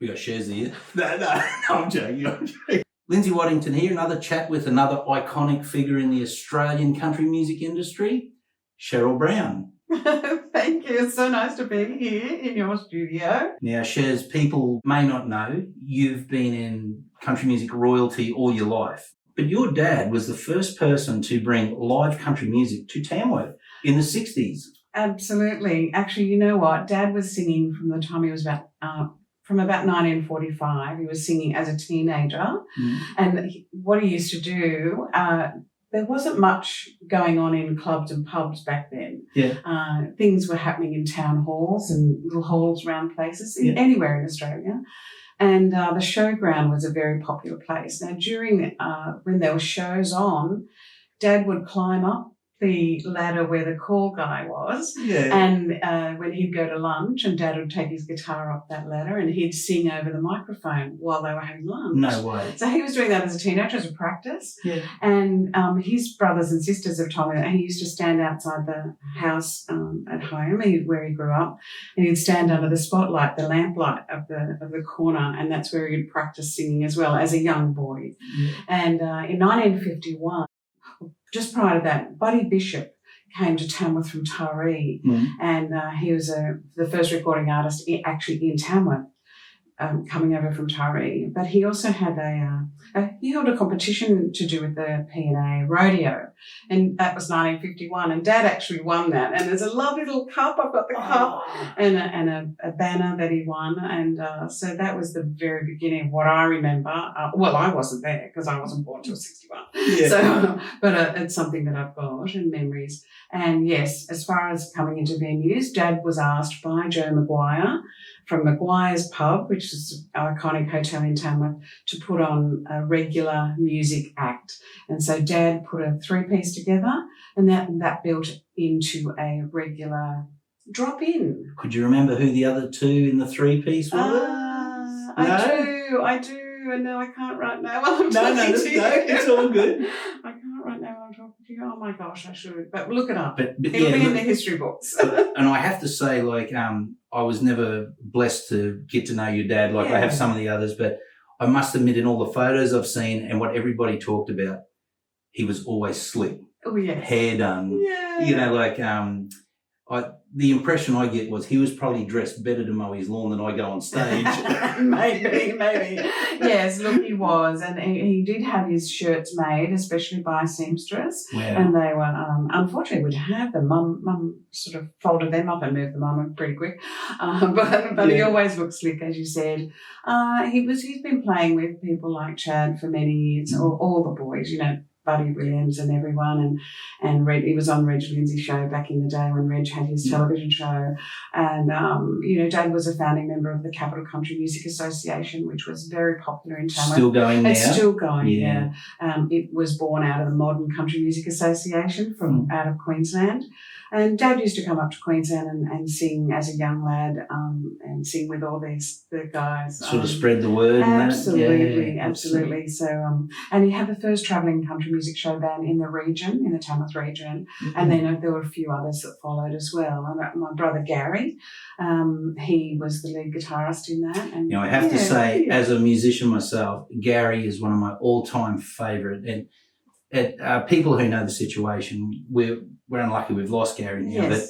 We got shares here. No, I'm joking. Lindsay Waddington here, another chat with another iconic figure in the Australian country music industry, Cheryl Brown. Thank you. It's so nice to be here in your studio. Now, Shez, people may not know you've been in country music royalty all your life, but your dad was the first person to bring live country music to Tamworth in the 60s. Absolutely. Actually, you know what? Dad was singing from the time he was about 1945. He was singing as a teenager. And what he used to do, there wasn't much going on in clubs and pubs back then. Yeah. Things were happening in town halls and little halls around places, anywhere in Australia. And the showground was a very popular place. Now, during when there were shows on, Dad would climb up the ladder where the call guy was, and when he'd go to lunch, and Dad would take his guitar up that ladder and he'd sing over the microphone while they were having lunch. No way. So he was doing that as a teenager, as a practice. Yeah. And his brothers and sisters have told me that he used to stand outside the house at home where he grew up, and he'd stand under the spotlight, the lamplight of the corner, and that's where he'd practice singing as well as a young boy. Yeah. And in 1951, just prior to that, Buddy Bishop came to Tamworth from Taree, and he was the first recording artist actually in Tamworth, coming over from Taree. But he also had he held a competition to do with the P&A rodeo, and that was 1951. And Dad actually won that. And there's a lovely little cup. I've got the cup and a banner that he won. And so that was the very beginning of what I remember. Well, I wasn't there because I wasn't born till 61. Yeah. So, but it's something that I've got and memories. And yes, as far as coming into venues, Dad was asked by Joe Maguire from Maguire's Pub, which is an iconic hotel in Tamworth, to put on a regular music act. And so Dad put a three-piece together, and that built into a regular drop-in. Could you remember who the other two in the three-piece were? I do. And no, I can't right now while I'm talking to you. No, it's all good. I can't right now while I'm talking to you. Oh my gosh, I should. But look it up. But It'll be in the history books. And I have to say, I was never blessed to get to know your dad like I have some of the others, but I must admit, in all the photos I've seen and what everybody talked about, he was always slick. Oh, yes. Hair done. Yeah. You know, the impression I get was he was probably dressed better to mow his lawn than I go on stage. maybe. Yes, look, he was. And he did have his shirts made, especially by a seamstress. Wow. And they were, unfortunately, we'd have them. Mum sort of folded them up and moved them on pretty quick. But he always looked slick, as you said. He's been playing with people like Chad for many years, all the boys, you know, Buddy Williams and everyone, and Reg, he was on Reg Lindsay show back in the day when Reg had his television show, and you know, Dad was a founding member of the Capital Country Music Association, which was very popular in Tamworth. Still going now? It's still going, yeah. It was born out of the Modern Country Music Association from out of Queensland. And Dad used to come up to Queensland and sing as a young lad, and sing with all the guys. Sort of spread the word. Absolutely. So, and he had the first travelling country music show band in the region, in the Tamworth region, and then there were a few others that followed as well. And my brother Gary, he was the lead guitarist in that. And you know, I have to say, as a musician myself, Gary is one of my all-time favourite. And people who know the situation, we're unlucky we've lost Gary now, but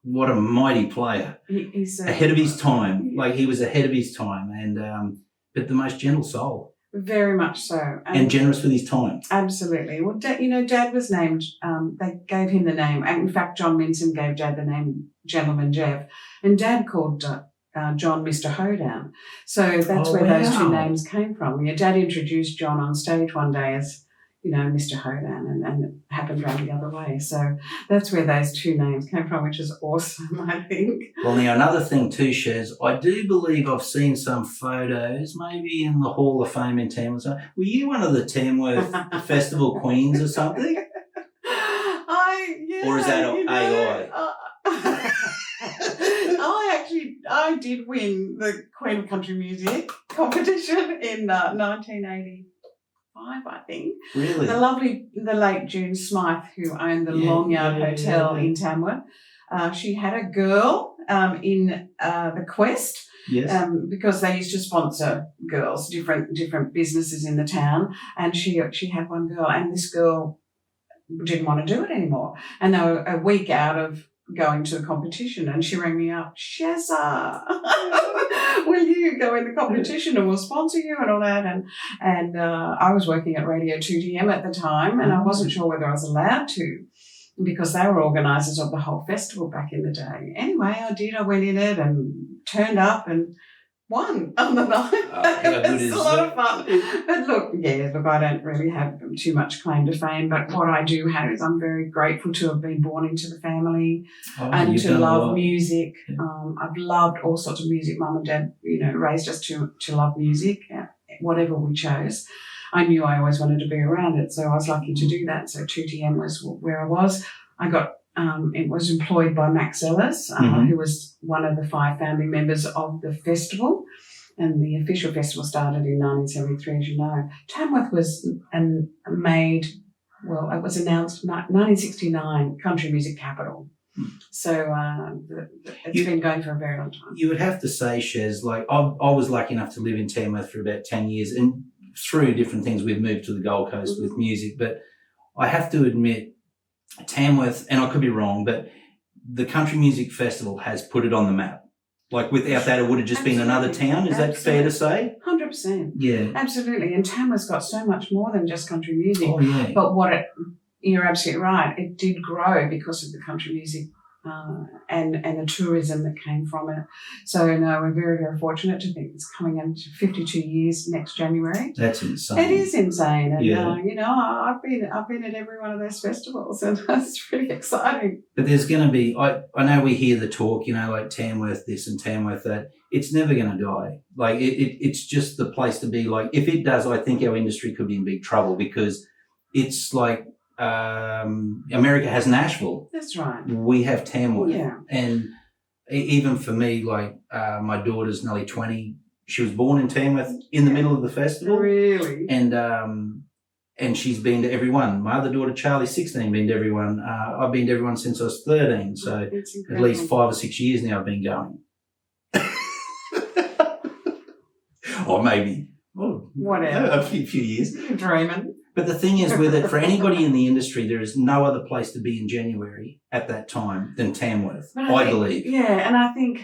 what a mighty player. He's ahead of his time. Like, he was ahead of his time, and but the most gentle soul. Very much so. And generous with his time. Absolutely. Well, Dad was named, they gave him the name. In fact, John Minson gave Dad the name Gentleman Geoff, and Dad called John Mr. Hoedown. So that's where those two names came from. Yeah, Dad introduced John on stage one day as, you know, Mr. Hoedown, and it happened round the other way. So that's where those two names came from, which is awesome, I think. Well, now, another thing too, Shez, I do believe I've seen some photos, maybe in the Hall of Fame in Tamworth. Were you one of the Tamworth Festival Queens or something? Or is that AI? I did win the Queen of Country Music competition in 1980. I think. Really? The late June Smythe, who owned the Long Yard Hotel in Tamworth, she had a girl in the Quest, Yes. Because they used to sponsor girls, different businesses in the town, and she had one girl, and this girl didn't want to do it anymore, and they were a week out of going to the competition, and she rang me up, Shazza, will you go in the competition and we'll sponsor you and all that, and I was working at Radio 2DM at the time, and I wasn't sure whether I was allowed to, because they were organisers of the whole festival back in the day. Anyway, I did. I went in it and turned up and won on the night. It was a lot of fun. But look, I don't really have too much claim to fame, but what I do have is I'm very grateful to have been born into the family and to love music. I've loved all sorts of music. Mum and Dad, raised us to love music, whatever we chose. I knew I always wanted to be around it, so I was lucky to do that. So 2TM was where I was. I got it was employed by Max Ellis, who was one of the 5 founding members of the festival, and the official festival started in 1973, as you know. Tamworth was it was announced 1969 country music capital. So it's been going for a very long time. You would have to say, Shez, like I was lucky enough to live in Tamworth for about 10 years, and through different things we've moved to the Gold Coast with music, but I have to admit Tamworth, and I could be wrong, but the Country Music Festival has put it on the map. Like without that, it would have just been another town. Is that fair to say? 100%. Yeah. Absolutely. And Tamworth's got so much more than just country music. Oh, yeah. But you're absolutely right. It did grow because of the country music and the tourism that came from it. So, no, we're very, very fortunate to think it's coming into 52 years next January. That's insane. It is insane. And, yeah. I've been at every one of those festivals, and that's pretty exciting. But there's going to be, I know we hear the talk, like Tamworth this and Tamworth that. It's never going to die. Like, it's just the place to be. Like, if it does, I think our industry could be in big trouble, because it's like, America has Nashville. That's right. We have Tamworth. Yeah. And even for me, like my daughter's nearly 20. She was born in Tamworth in the middle of the festival. Really? And she's been to every one. My other daughter, Charlie's 16, been to every one. I've been to every one since I was 13. So at least 5 or 6 years now I've been going. Or maybe. Whatever. A few years. You're dreaming. But the thing is with it, for anybody in the industry, there is no other place to be in January at that time than Tamworth, I believe. Yeah, and I think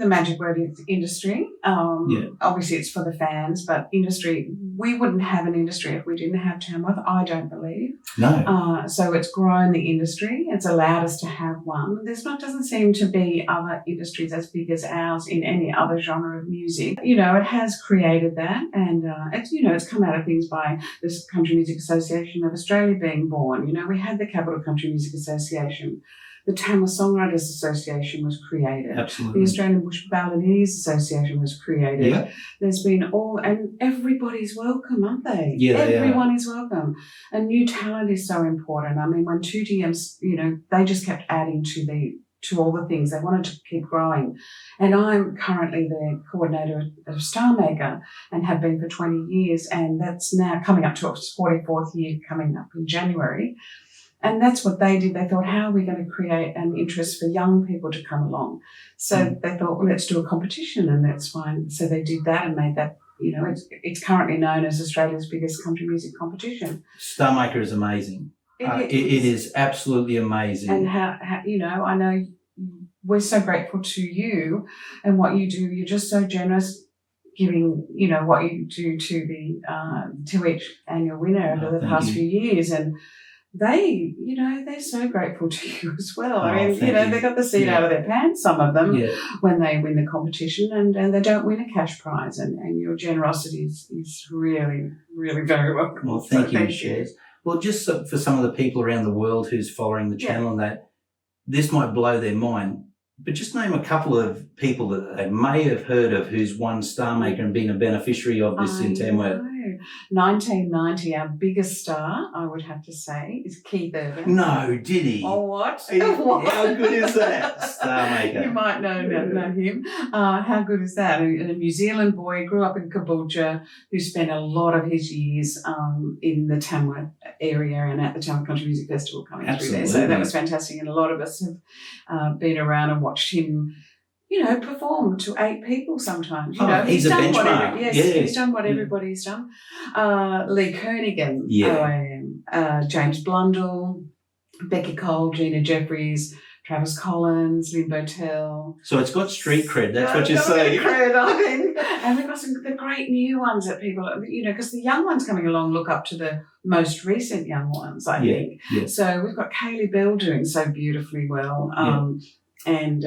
the magic word is industry. Obviously it's for the fans, but industry, we wouldn't have an industry if we didn't have Tamworth, I don't believe. No. So it's grown the industry. It's allowed us to have one. Doesn't seem to be other industries as big as ours in any other genre of music. It has created that, and it's come out of things by this Country Music Association of Australia being born. We had the Capital Country Music Association. The Tamworth Songwriters Association was created. Absolutely. The Australian Bush Balladeers Association was created. Yeah. There's been and everybody's welcome, aren't they? Yeah, everyone is welcome. And new talent is so important. I mean, when 2DMs, they just kept adding to all the things. They wanted to keep growing. And I'm currently the coordinator of StarMaker and have been for 20 years. And that's now coming up to its 44th year coming up in January. And that's what they did. They thought, how are we going to create an interest for young people to come along? So they thought, well, let's do a competition, and that's fine. So they did that and made that, it's currently known as Australia's biggest country music competition. StarMaker is amazing. It is absolutely amazing. And how I know we're so grateful to you and what you do. You're just so generous, giving what you do to the to each annual winner over the past few years, and they're so grateful to you as well. I mean, they got the seat out of their pants, some of them, when they win the competition, and they don't win a cash prize, and your generosity is really, really very welcome. Well, thank you, Shez. Well, just for some of the people around the world who's following the channel, and that this might blow their mind, but just name a couple of people that they may have heard of who's won StarMaker and been a beneficiary of this in Tamworth. 1990, our biggest star, I would have to say, is Keith Urban. No, did he? Oh, what? How good is that? StarMaker. You might know him. How good is that? A New Zealand boy, grew up in Caboolture, who spent a lot of his years in the Tamworth area and at the Tamworth Country Music Festival coming through there. So that was fantastic. And a lot of us have been around and watched him perform to 8 people sometimes. He's a done benchmark. He's done what everybody's done. Lee Kernaghan, OAM, James Blundell, Becky Cole, Gina Jeffries, Travis Collins, Lynn Botel. So it's got street cred, that's what you're saying. Cred, I think. And we've got the great new ones that people, because the young ones coming along look up to the most recent young ones, I think. Yeah. So we've got Kaylee Bell doing so beautifully well. And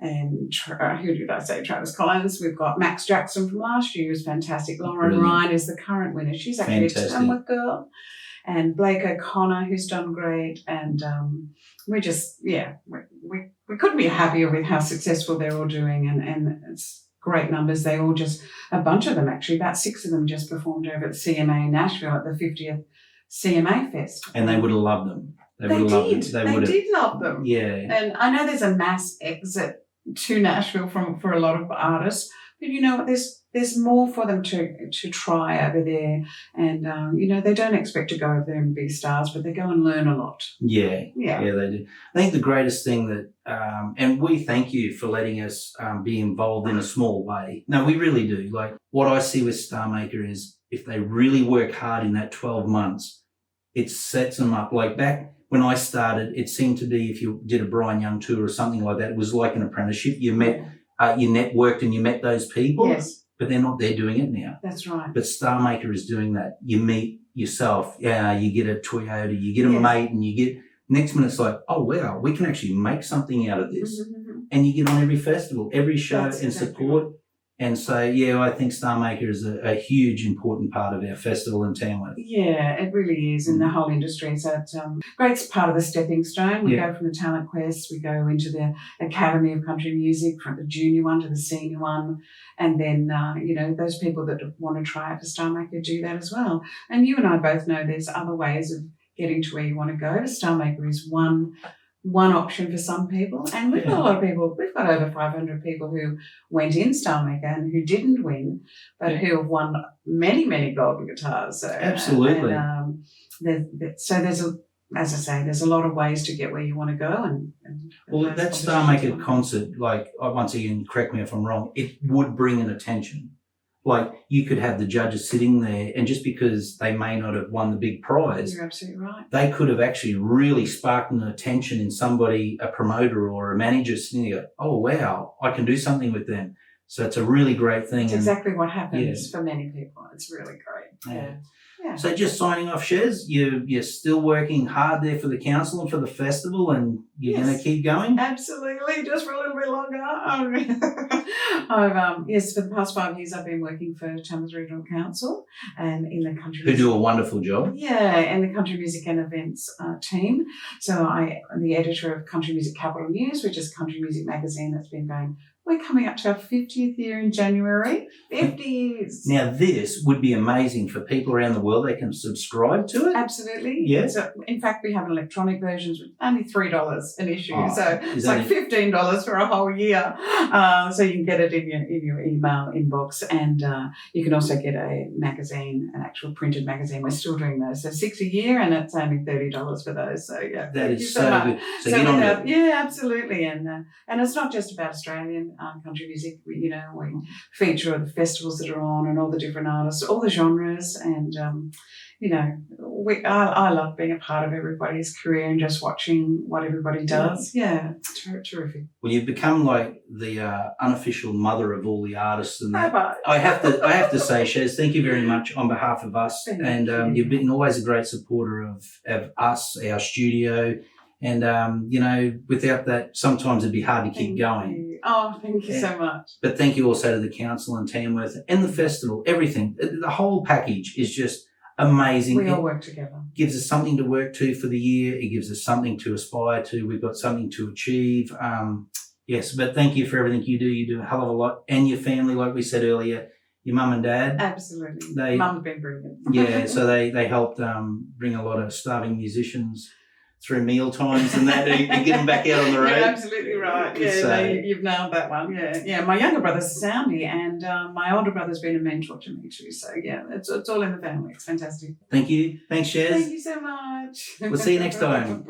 who did I say? Travis Collins. We've got Max Jackson from last year, who's fantastic. Lauren Ryan is the current winner. She's actually a Tamworth girl. And Blake O'Connor, who's done great. And we just, we couldn't be happier with how successful they're all doing. And it's great numbers. They all a bunch of them actually, about 6 of them just performed over at the CMA in Nashville at the 50th CMA Fest. And they would have loved them. They did love them. Yeah. And I know there's a mass exit to Nashville for a lot of artists, but you know what, there's more for them to try over there, and they don't expect to go over there and be stars, but they go and learn a lot. Yeah, they do. I think the greatest thing that, and we thank you for letting us be involved in a small way. No, we really do. Like what I see with StarMaker is if they really work hard in that 12 months, it sets them up. Like back when I started, it seemed to be if you did a Brian Young tour or something like that, it was like an apprenticeship. You met, you networked and you met those people. Yes. But they're not there doing it now. That's right. But StarMaker is doing that. You meet yourself. You get a Toyota, you get a mate, and you get, next minute it's like, oh, wow, we can actually make something out of this. Mm-hmm. And you get on every festival, every show and support. Right. And so, I think StarMaker is a huge, important part of our festival in Tamworth. Yeah, it really is in the whole industry. So it's great part of the stepping stone. We go from the Talent Quest, we go into the Academy of Country Music, from the junior one to the senior one. And then, those people that want to try out for StarMaker do that as well. And you and I both know there's other ways of getting to where you want to go. StarMaker is one option for some people, and we've got a lot of people. We've got over 500 people who went in StarMaker and who didn't win, but who have won many, many golden guitars. So, absolutely. There's a lot of ways to get where you want to go. And that StarMaker concert, like once again, correct me if I'm wrong, it would bring an attention. Like you could have the judges sitting there, and just because they may not have won the big prize, you're absolutely right. They could have actually really sparked an attention in somebody, a promoter or a manager sitting there. Oh wow, I can do something with them. So it's a really great thing. It's exactly what happens for many people. It's really great. Yeah. So just signing off, Shez, you're still working hard there for the council and for the festival, and you're going to keep going? Absolutely, just for a little bit longer. For the past 5 years I've been working for Tamworth Regional Council and in the country who do a wonderful job. Yeah, and the country music and events team. So I'm the editor of Country Music Capital News, which is a country music magazine that's been going. We're coming up to our 50th year in January. 50 years. Now, this would be amazing for people around the world. They can subscribe to it. Absolutely. Yeah. So, in fact, we have electronic versions with only $3 an issue. So it's like $15 for a whole year. So you can get it in your email inbox, and you can also get a magazine, an actual printed magazine. We're still doing those. So 6 a year, and it's only $30 for those. So yeah, that is so good. So get on it. Yeah, absolutely. And it's not just about Australian country music. We feature the festivals that are on and all the different artists, all the genres, and I love being a part of everybody's career and just watching what everybody does. Yeah, terrific. Well, you've become like the unofficial mother of all the artists, and I have to say, Shez, thank you very much on behalf of us, you've been always a great supporter of us, our studio. And, without that, sometimes it'd be hard to keep going. Oh, thank you so much. But thank you also to the council and Tamworth and the festival, everything. The whole package is just amazing. We all work together. It gives us something to work to for the year. It gives us something to aspire to. We've got something to achieve. Yes, but thank you for everything you do. You do a hell of a lot. And your family, like we said earlier, your mum and dad. Absolutely. Mum's been brilliant. Yeah, so they helped bring a lot of starving musicians through meal times and that, and get them back out on the road. You're absolutely right. You've nailed that one. Yeah. My younger brother's a soundie, and my older brother's been a mentor to me too. So yeah, it's all in the family. It's fantastic. Thank you. Thanks, Shez. Thank you so much. We'll see you next time.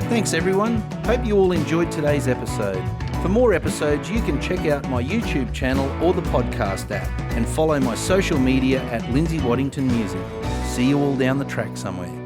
Thanks, everyone. Hope you all enjoyed today's episode. For more episodes, you can check out my YouTube channel or the podcast app and follow my social media at Lindsay Waddington Music. See you all down the track somewhere.